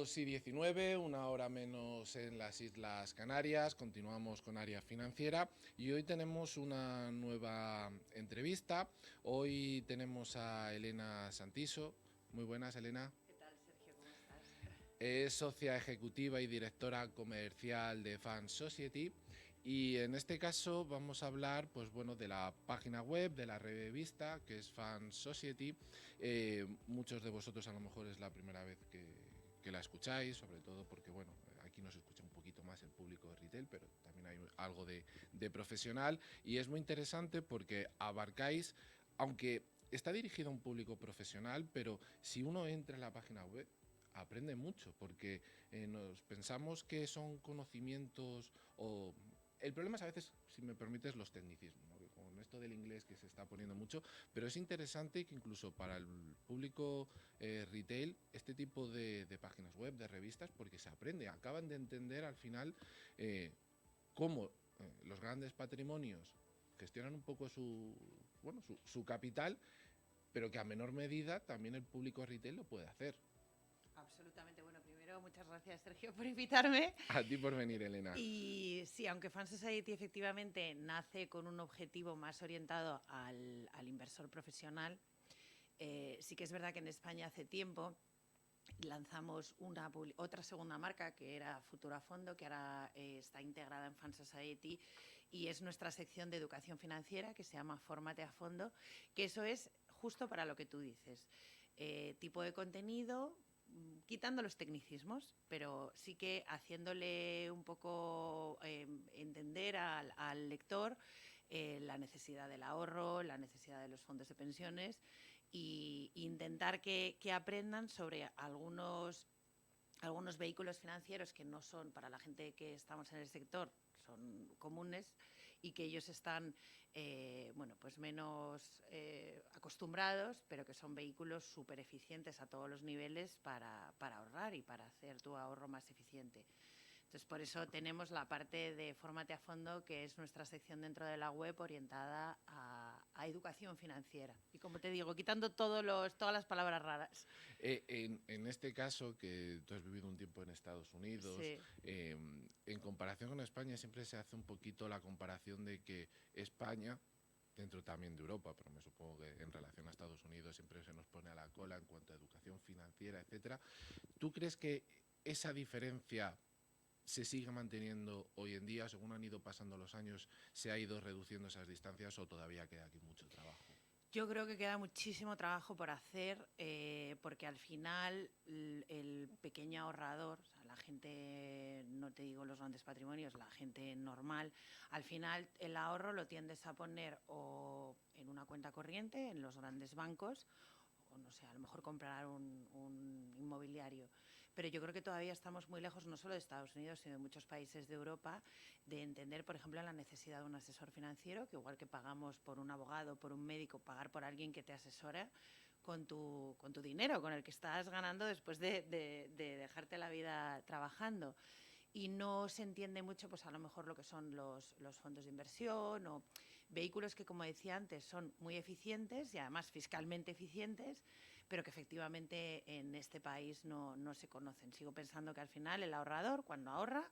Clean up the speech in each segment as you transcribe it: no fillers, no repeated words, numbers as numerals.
2:19, una hora menos en las Islas Canarias. Continuamos con Área Financiera y hoy tenemos una nueva entrevista. Hoy tenemos a Elena Santiso. Muy buenas, Elena. ¿Qué tal, Sergio? ¿Cómo estás? Es socia ejecutiva y directora comercial de Fan Society. Y en este caso vamos a hablar, pues bueno, de la página web de la revista, que es Fan Society. Muchos de vosotros a lo mejor es la primera vez que la escucháis, sobre todo porque, bueno, aquí nos escucha un poquito más el público de retail, pero también hay algo de profesional. Y es muy interesante porque abarcáis, aunque está dirigido a un público profesional, pero si uno entra en la página web, aprende mucho, porque nos pensamos que son conocimientos o... El problema es a veces, si me permites, los tecnicismos, ¿no? Con esto del inglés que se está poniendo mucho, pero es interesante que incluso para el público retail, este tipo de páginas web, de revistas, porque se aprende, acaban de entender al final cómo los grandes patrimonios gestionan un poco su capital, pero que a menor medida también el público retail lo puede hacer. Absolutamente. Bueno, primero, muchas gracias, Sergio, por invitarme. A ti por venir, Elena. Y sí, aunque Fan Society efectivamente nace con un objetivo más orientado al inversor profesional, sí que es verdad que en España hace tiempo lanzamos otra segunda marca que era Futura Fondo, que ahora está integrada en Fan Society y es nuestra sección de educación financiera que se llama Fórmate a Fondo, que eso es justo para lo que tú dices. Tipo de contenido, quitando los tecnicismos, pero sí que haciéndole un poco entender al lector la necesidad del ahorro, la necesidad de los fondos de pensiones e intentar que aprendan sobre algunos vehículos financieros que no son, para la gente que estamos en el sector, son comunes y que ellos están pues menos acostumbrados, pero que son vehículos súper eficientes a todos los niveles para ahorrar y para hacer tu ahorro más eficiente. Entonces, por eso tenemos la parte de Fórmate a Fondo, que es nuestra sección dentro de la web orientada a educación financiera. Y como te digo, quitando todas las palabras raras. En este caso, que tú has vivido un tiempo en Estados Unidos, Sí. en comparación con España siempre se hace un poquito la comparación de que España, dentro también de Europa, pero me supongo que en relación a Estados Unidos siempre se nos pone a la cola en cuanto a educación financiera, etcétera. ¿Tú crees que esa diferencia se sigue manteniendo hoy en día, según han ido pasando los años, se ha ido reduciendo esas distancias o todavía queda aquí mucho trabajo? Yo creo que queda muchísimo trabajo por hacer porque al final el pequeño ahorrador, o sea, la gente, no te digo los grandes patrimonios, la gente normal, al final el ahorro lo tiendes a poner o en una cuenta corriente en los grandes bancos o no sé, a lo mejor comprar un inmobiliario. Pero yo creo que todavía estamos muy lejos, no solo de Estados Unidos, sino de muchos países de Europa, de entender, por ejemplo, la necesidad de un asesor financiero, que igual que pagamos por un abogado, por un médico, pagar por alguien que te asesora con tu dinero, con el que estás ganando después de dejarte la vida trabajando. Y no se entiende mucho, pues a lo mejor lo que son los fondos de inversión o vehículos que, como decía antes, son muy eficientes y además fiscalmente eficientes, pero que efectivamente en este país no se conocen. Sigo pensando que al final el ahorrador, cuando ahorra,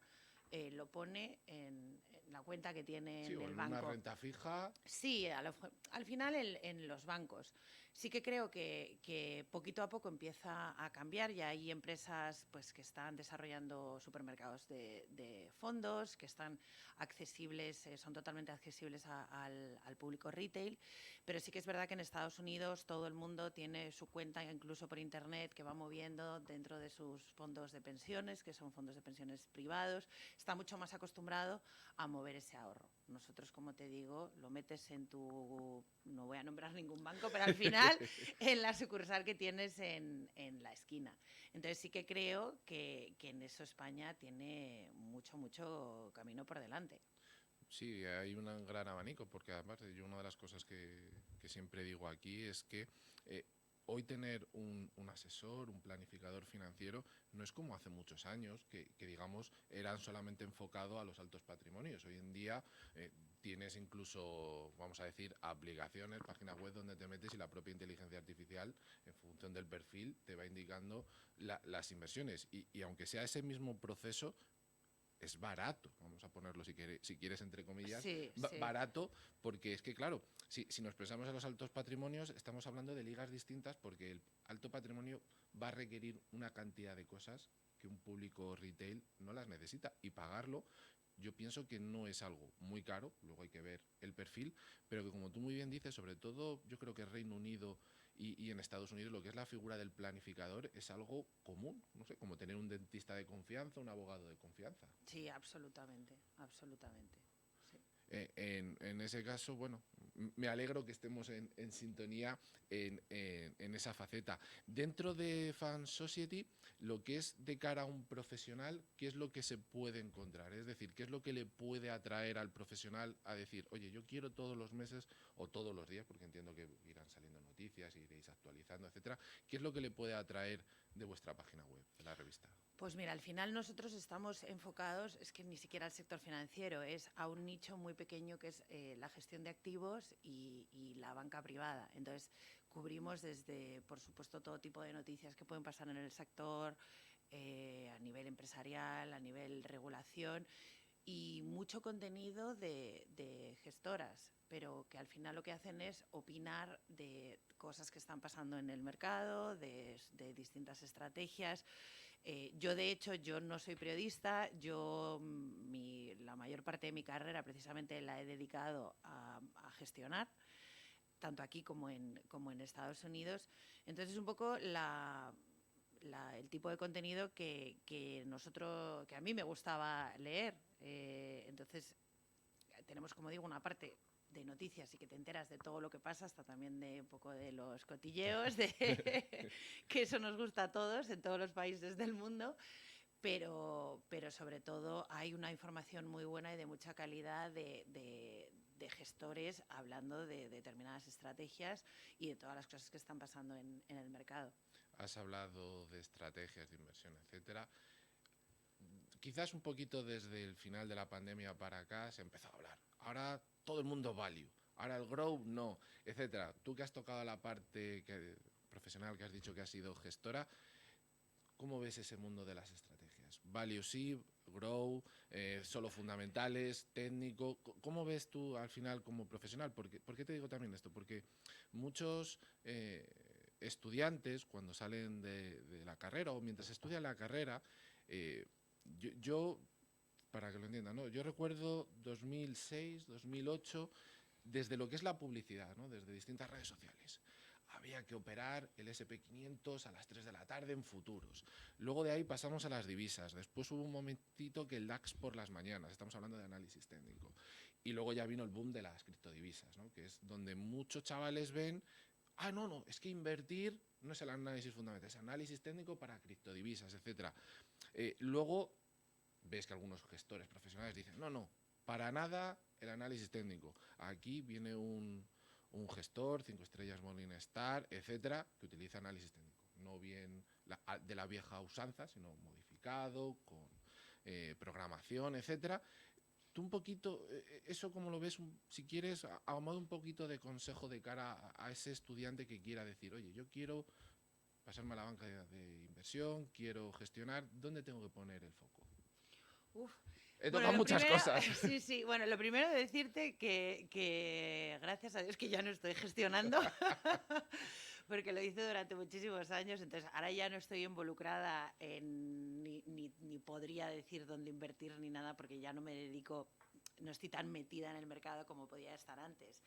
lo pone en la cuenta que tiene Sí, en o el en una banco. renta fija. Sí, al final en los bancos. Sí que creo que poquito a poco empieza a cambiar. Ya hay empresas pues, que están desarrollando supermercados de fondos, que están accesibles, son totalmente accesibles al público retail. Pero sí que es verdad que en Estados Unidos todo el mundo tiene su cuenta, incluso por Internet, que va moviendo dentro de sus fondos de pensiones, que son fondos de pensiones privados. Está mucho más acostumbrado a mover ese ahorro. Nosotros, como te digo, lo metes en tu, no voy a nombrar ningún banco, pero al final en la sucursal que tienes en la esquina. Entonces sí que creo que en eso España tiene mucho camino por delante. Sí, hay un gran abanico, porque además yo una de las cosas que siempre digo aquí es que hoy tener un asesor, un planificador financiero, no es como hace muchos años, que digamos, eran solamente enfocados a los altos patrimonios. Hoy en día tienes incluso, vamos a decir, aplicaciones, páginas web donde te metes y la propia inteligencia artificial, en función del perfil, te va indicando las inversiones. Y aunque sea ese mismo proceso, es barato, vamos a ponerlo si quieres entre comillas, Sí, sí. barato, porque es que claro, si nos pensamos en los altos patrimonios, estamos hablando de ligas distintas porque el alto patrimonio va a requerir una cantidad de cosas que un público retail no las necesita, y pagarlo yo pienso que no es algo muy caro, luego hay que ver el perfil, pero que como tú muy bien dices, sobre todo yo creo que en Reino Unido y en Estados Unidos lo que es la figura del planificador es algo común, no sé, como tener un dentista de confianza, un abogado de confianza. Sí, absolutamente, absolutamente. Sí. En ese caso, bueno, me alegro que estemos en sintonía en esa faceta. Dentro de Fan Society, lo que es de cara a un profesional, ¿qué es lo que se puede encontrar? Es decir, ¿qué es lo que le puede atraer al profesional a decir, oye, yo quiero todos los meses o todos los días, porque entiendo que irán saliendo noticias, iréis actualizando, etcétera? ¿Qué es lo que le puede atraer de vuestra página web, de la revista? Pues mira, al final nosotros estamos enfocados, es que ni siquiera al sector financiero, es a un nicho muy pequeño que es la gestión de activos y la banca privada. Entonces, cubrimos desde, por supuesto, todo tipo de noticias que pueden pasar en el sector, a nivel empresarial, a nivel regulación, y mucho contenido de gestoras, pero que al final lo que hacen es opinar de cosas que están pasando en el mercado, de distintas estrategias. Yo, de hecho, yo no soy periodista, la mayor parte de mi carrera precisamente la he dedicado a gestionar, tanto aquí como en Estados Unidos. Entonces, un poco el tipo de contenido que a mí me gustaba leer. Entonces, tenemos, como digo, una parte de noticias y que te enteras de todo lo que pasa, hasta también de un poco de los cotilleos, que eso nos gusta a todos en todos los países del mundo, pero sobre todo hay una información muy buena y de mucha calidad de gestores hablando de determinadas estrategias y de todas las cosas que están pasando en el mercado. Has hablado de estrategias de inversión, etcétera. Quizás un poquito desde el final de la pandemia para acá se ha empezado a hablar. Ahora todo el mundo value, ahora el grow no, etcétera. Tú que has tocado la parte profesional, que has dicho que has sido gestora, ¿cómo ves ese mundo de las estrategias? Value sí, grow, solo fundamentales, técnico. ¿Cómo ves tú al final como profesional? ¿Por qué te digo también esto? Porque muchos estudiantes, cuando salen de la carrera o mientras estudian la carrera, eh, yo, para que lo entiendan, ¿no? Yo recuerdo 2006, 2008, desde lo que es la publicidad, ¿no? Desde distintas redes sociales. Había que operar el SP500 a las 3 de la tarde en futuros. Luego de ahí pasamos a las divisas. Después hubo un momentito que el DAX por las mañanas. Estamos hablando de análisis técnico. Y luego ya vino el boom de las criptodivisas, ¿no? Que es donde muchos chavales ven, no, es que invertir no es el análisis fundamental, es análisis técnico para criptodivisas, etcétera. Luego ves que algunos gestores profesionales dicen, no, para nada el análisis técnico. Aquí viene un gestor, 5 estrellas Morningstar, etcétera, que utiliza análisis técnico. No bien de la vieja usanza, sino modificado, con programación, etcétera. Tú un poquito, eso como lo ves, si quieres, a modo un poquito de consejo de cara a ese estudiante que quiera decir, oye, yo quiero pasarme a la banca de inversión, quiero gestionar, ¿dónde tengo que poner el foco? Uf. He Bueno, tocado muchas cosas. sí, sí. Bueno, lo primero decirte que gracias a Dios que ya no estoy gestionando, porque lo hice durante muchísimos años, entonces ahora ya no estoy involucrada ni podría decir dónde invertir ni nada, porque ya no me dedico, no estoy tan metida en el mercado como podía estar antes.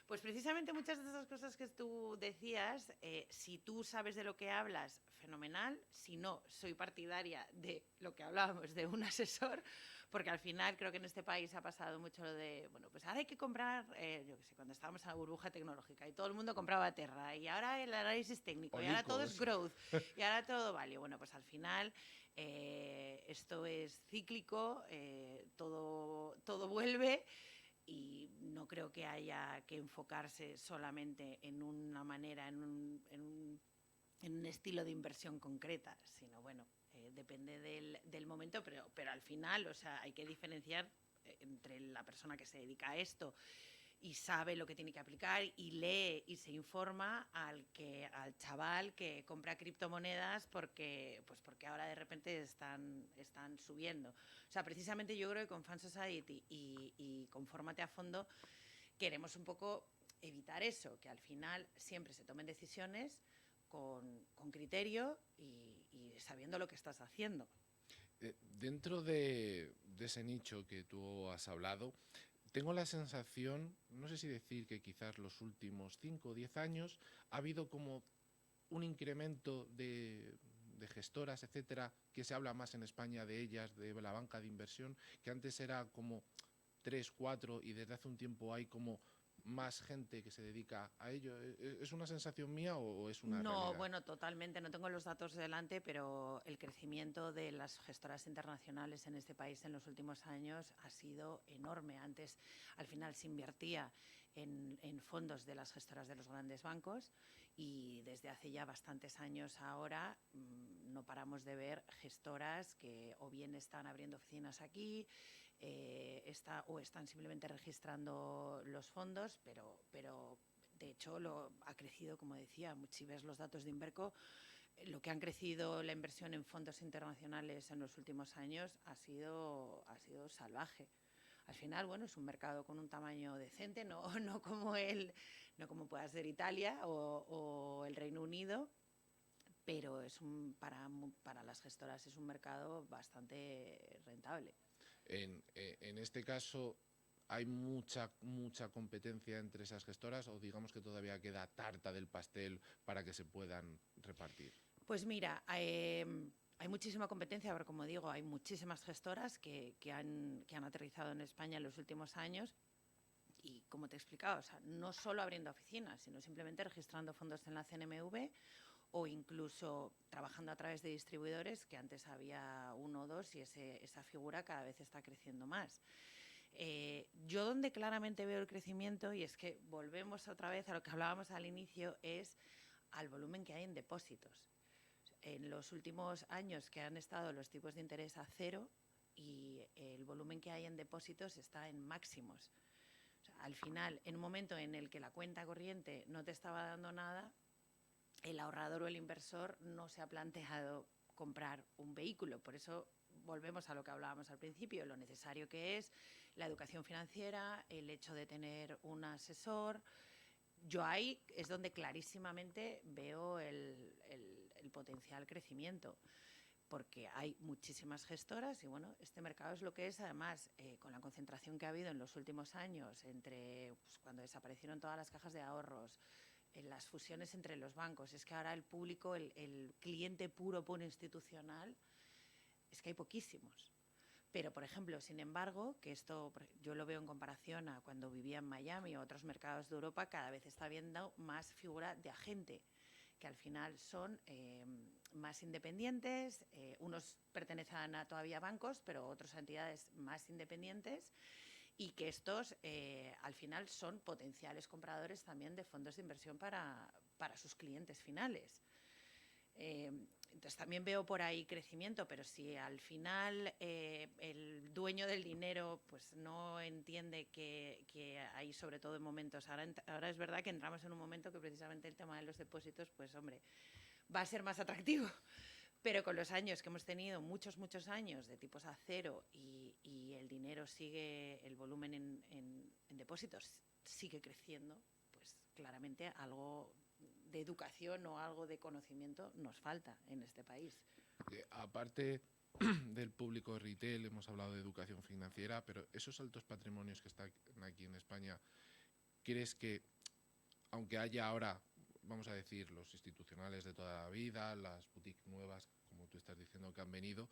Pues precisamente muchas de esas cosas que tú decías, si tú sabes de lo que hablas, fenomenal. Si no, soy partidaria de lo que hablábamos, de un asesor, porque al final creo que en este país ha pasado mucho lo de, bueno, pues ahora hay que comprar, yo qué sé, cuando estábamos en la burbuja tecnológica y todo el mundo compraba Terra y ahora el análisis técnico Olicos. Y ahora todo es growth y ahora todo vale. Bueno, pues al final esto es cíclico, todo vuelve. y no creo que haya que enfocarse solamente en una manera, en un estilo de inversión concreta, sino bueno, depende del momento, pero al final, o sea, hay que diferenciar entre la persona que se dedica a esto y sabe lo que tiene que aplicar y lee y se informa al chaval que compra criptomonedas porque ahora de repente están subiendo. O sea, precisamente yo creo que con Fan Society y con Fórmate a Fondo queremos un poco evitar eso, que al final siempre se tomen decisiones con criterio y sabiendo lo que estás haciendo. Dentro de ese nicho que tú has hablado, tengo la sensación, no sé si decir que quizás los últimos 5 o 10 años ha habido como un incremento de gestoras, etcétera, que se habla más en España de ellas, de la banca de inversión, que antes era como 3, 4 y desde hace un tiempo hay como más gente que se dedica a ello. ¿Es una sensación mía o es una No, realidad? bueno, totalmente. No tengo los datos delante, pero el crecimiento de las gestoras internacionales en este país en los últimos años ha sido enorme. Antes, al final, se invertía en fondos de las gestoras de los grandes bancos y desde hace ya bastantes años ahora no paramos de ver gestoras que o bien están abriendo oficinas aquí o están simplemente registrando los fondos, pero de hecho ha crecido, como decía, si ves los datos de Inverco, lo que han crecido la inversión en fondos internacionales en los últimos años ha sido salvaje. Al final, bueno, es un mercado con un tamaño decente, no como pueda ser Italia o el Reino Unido, pero para las gestoras es un mercado bastante rentable. En este caso, ¿hay mucha competencia entre esas gestoras o digamos que todavía queda tarta del pastel para que se puedan repartir? Pues mira, hay muchísima competencia, pero como digo, hay muchísimas gestoras que han aterrizado en España en los últimos años y, como te he explicado, o sea, no solo abriendo oficinas, sino simplemente registrando fondos en la CNMV o incluso trabajando a través de distribuidores, que antes había uno o dos y esa figura cada vez está creciendo más. Yo donde claramente veo el crecimiento, y es que volvemos otra vez a lo que hablábamos al inicio, es al volumen que hay en depósitos. En los últimos años que han estado los tipos de interés a cero y el volumen que hay en depósitos está en máximos. O sea, al final, en un momento en el que la cuenta corriente no te estaba dando nada, el ahorrador o el inversor no se ha planteado comprar un vehículo. Por eso volvemos a lo que hablábamos al principio, lo necesario que es la educación financiera, el hecho de tener un asesor. Yo ahí es donde clarísimamente veo el potencial crecimiento, porque hay muchísimas gestoras y bueno, este mercado es lo que es. Además, con la concentración que ha habido en los últimos años entre cuando desaparecieron todas las cajas de ahorros, en las fusiones entre los bancos, es que ahora el público, el cliente puro institucional, es que hay poquísimos. Pero, por ejemplo, sin embargo, que esto yo lo veo en comparación a cuando vivía en Miami o otros mercados de Europa, cada vez está habiendo más figura de agente, que al final son más independientes, unos pertenecen a todavía bancos, pero otras entidades más independientes, y que estos al final son potenciales compradores también de fondos de inversión para sus clientes finales. Entonces también veo por ahí crecimiento, pero si al final el dueño del dinero pues no entiende que hay, sobre todo en momentos, ahora es verdad que entramos en un momento que precisamente el tema de los depósitos, pues hombre, va a ser más atractivo. Pero con los años que hemos tenido, muchos años de tipos a cero y el dinero sigue, el volumen en depósitos sigue creciendo, pues claramente algo de educación o algo de conocimiento nos falta en este país. Aparte del público retail, hemos hablado de educación financiera, pero esos altos patrimonios que están aquí en España, ¿crees que, aunque haya ahora, vamos a decir, los institucionales de toda la vida, las boutiques nuevas, como tú estás diciendo, que han venido,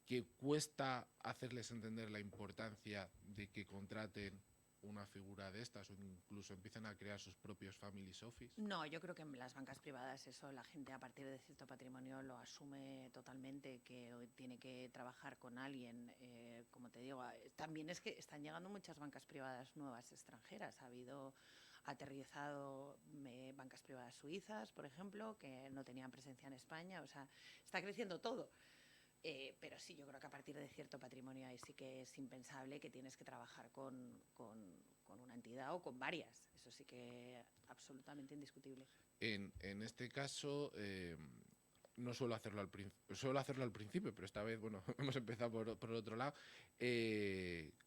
que cuesta hacerles entender la importancia de que contraten una figura de estas o incluso empiecen a crear sus propios families office? No, yo creo que en las bancas privadas eso la gente a partir de cierto patrimonio lo asume totalmente, que hoy tiene que trabajar con alguien. Como te digo, también es que están llegando muchas bancas privadas nuevas extranjeras. Ha habido aterrizado bancas privadas suizas, por ejemplo, que no tenían presencia en España. O sea, está creciendo todo. Pero sí, yo creo que a partir de cierto patrimonio ahí sí que es impensable que tienes que trabajar con una entidad o con varias. Eso sí que absolutamente indiscutible. En este caso, no suelo hacerlo suelo hacerlo al principio, pero esta vez, bueno, hemos empezado por otro lado.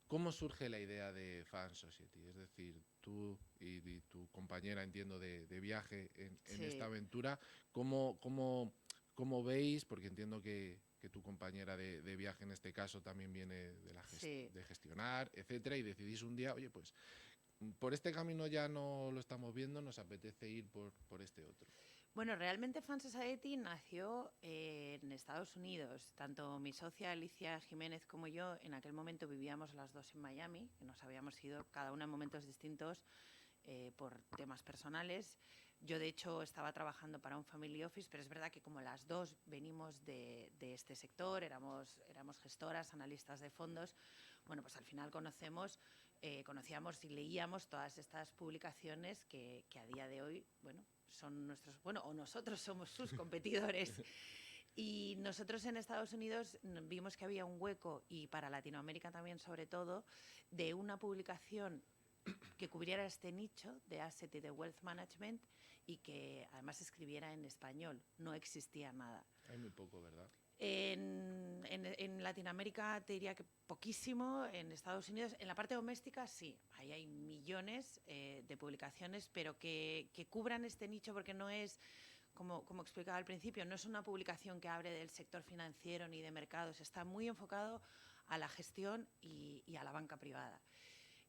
¿Cómo surge la idea de Fan Society? Es decir, tú y tu compañera, entiendo, de viaje en esta Sí, aventura, ¿cómo veis? Porque entiendo que tu compañera de viaje en este caso también viene sí. de gestionar, etcétera, y decidís un día, oye, pues por este camino ya no lo estamos viendo, nos apetece ir por este otro. Bueno, realmente Fan Society nació en Estados Unidos. Tanto mi socia Alicia Jiménez como yo en aquel momento vivíamos las dos en Miami, que nos habíamos ido cada una en momentos distintos por temas personales. Yo, de hecho, estaba trabajando para un family office, pero es verdad que como las dos venimos de este sector, éramos gestoras, analistas de fondos, bueno, pues al final conocíamos y leíamos todas estas publicaciones que a día de hoy, bueno, son nuestros, bueno, o nosotros somos sus competidores. Y nosotros en Estados Unidos vimos que había un hueco, y para Latinoamérica también sobre todo, de una publicación que cubriera este nicho de asset y de wealth management y que además escribiera en español. No existía nada. Hay muy poco, ¿verdad? En Latinoamérica te diría que poquísimo, en Estados Unidos, en la parte doméstica sí, ahí hay millones de publicaciones, pero que cubran este nicho, porque no es, como explicaba al principio, no es una publicación que hable del sector financiero ni de mercados, está muy enfocado a la gestión y a la banca privada.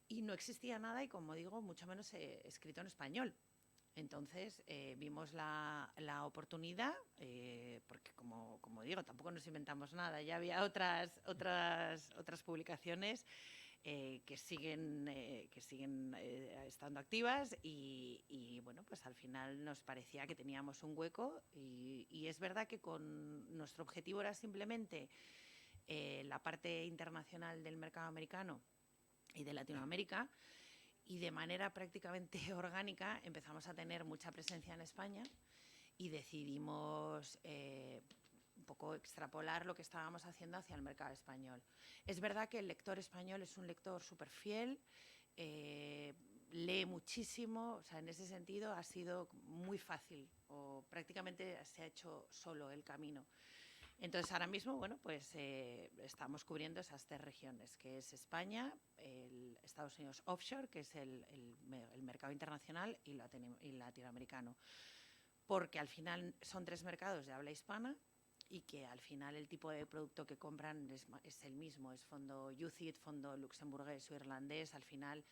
Y no existía nada y, como digo, mucho menos escrito en español. Entonces vimos la oportunidad, porque como digo, tampoco nos inventamos nada, ya había otras publicaciones que siguen estando activas y bueno, pues al final nos parecía que teníamos un hueco y es verdad que con nuestro objetivo era simplemente la parte internacional del mercado americano y de Latinoamérica, y de manera prácticamente orgánica empezamos a tener mucha presencia en España y decidimos un poco extrapolar lo que estábamos haciendo hacia el mercado español. Es verdad que el lector español es un lector súper fiel, lee muchísimo, o sea, en ese sentido ha sido muy fácil o prácticamente se ha hecho solo el camino. Entonces, ahora mismo, bueno, pues estamos cubriendo esas tres regiones, que es España, el Estados Unidos offshore, que es el mercado internacional, y latinoamericano. Porque al final son tres mercados de habla hispana y que al final el tipo de producto que compran es el mismo, es fondo UCITS, fondo luxemburgués o irlandés, al final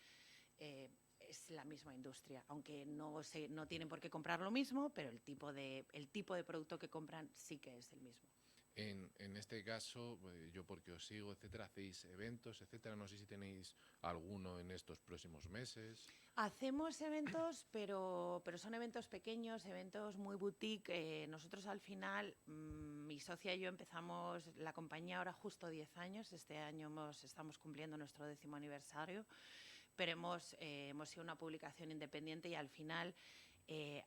es la misma industria, aunque no tienen por qué comprar lo mismo, pero el tipo de producto que compran sí que es el mismo. En este caso, yo porque os sigo, etcétera, hacéis eventos, etcétera. No sé si tenéis alguno en estos próximos meses. Hacemos eventos, pero son eventos pequeños, eventos muy boutique. Nosotros al final, mi socia y yo empezamos la compañía ahora justo 10 años. Este año estamos cumpliendo nuestro 10º aniversario, pero hemos sido una publicación independiente y al final,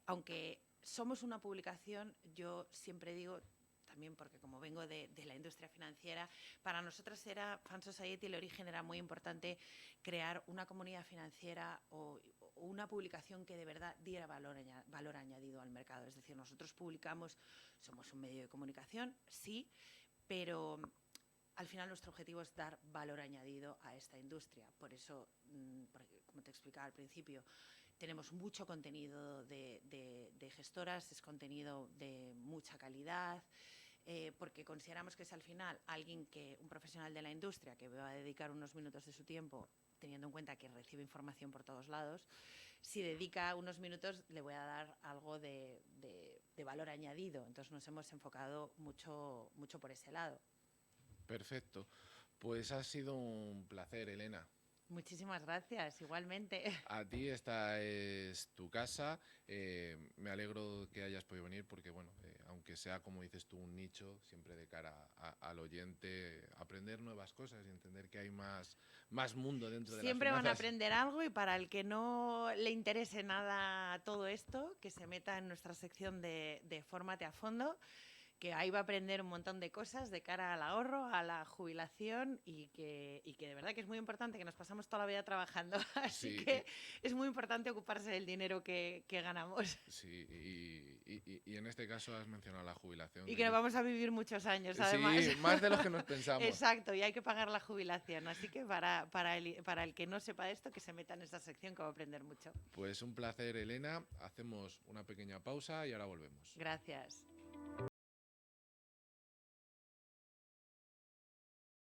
aunque somos una publicación, yo siempre digo, también porque como vengo de la industria financiera, para nosotras Fan Society, el origen era muy importante crear una comunidad financiera o una publicación que de verdad diera valor añadido al mercado. Es decir, nosotros somos un medio de comunicación, sí, pero al final nuestro objetivo es dar valor añadido a esta industria. Por eso, porque, como te explicaba al principio, tenemos mucho contenido de gestoras, es contenido de mucha calidad, porque consideramos que es al final un profesional de la industria que va a dedicar unos minutos de su tiempo, teniendo en cuenta que recibe información por todos lados. Si dedica unos minutos, le voy a dar algo de valor añadido. Entonces nos hemos enfocado mucho por ese lado. Perfecto. Pues ha sido un placer, Elena. Muchísimas gracias, igualmente. A ti, esta es tu casa. Me alegro que hayas podido venir porque, bueno, aunque sea, como dices tú, un nicho, siempre de cara al oyente, aprender nuevas cosas y entender que hay más mundo dentro de las Siempre van a finanzas. aprender algo y para el que no le interese nada todo esto, que se meta en nuestra sección de Fórmate a Fondo, que ahí va a aprender un montón de cosas de cara al ahorro, a la jubilación y que de verdad que es muy importante, que nos pasamos toda la vida trabajando, así Sí, que es muy importante ocuparse del dinero que ganamos sí, y en este caso has mencionado la jubilación. y que nos vamos a vivir muchos años además. Sí, más de los que nos pensamos. Exacto, y hay que pagar la jubilación, así que para el que no sepa esto, que se meta en esta sección que va a aprender mucho. Pues un placer, Elena. Hacemos una pequeña pausa y ahora volvemos. Gracias.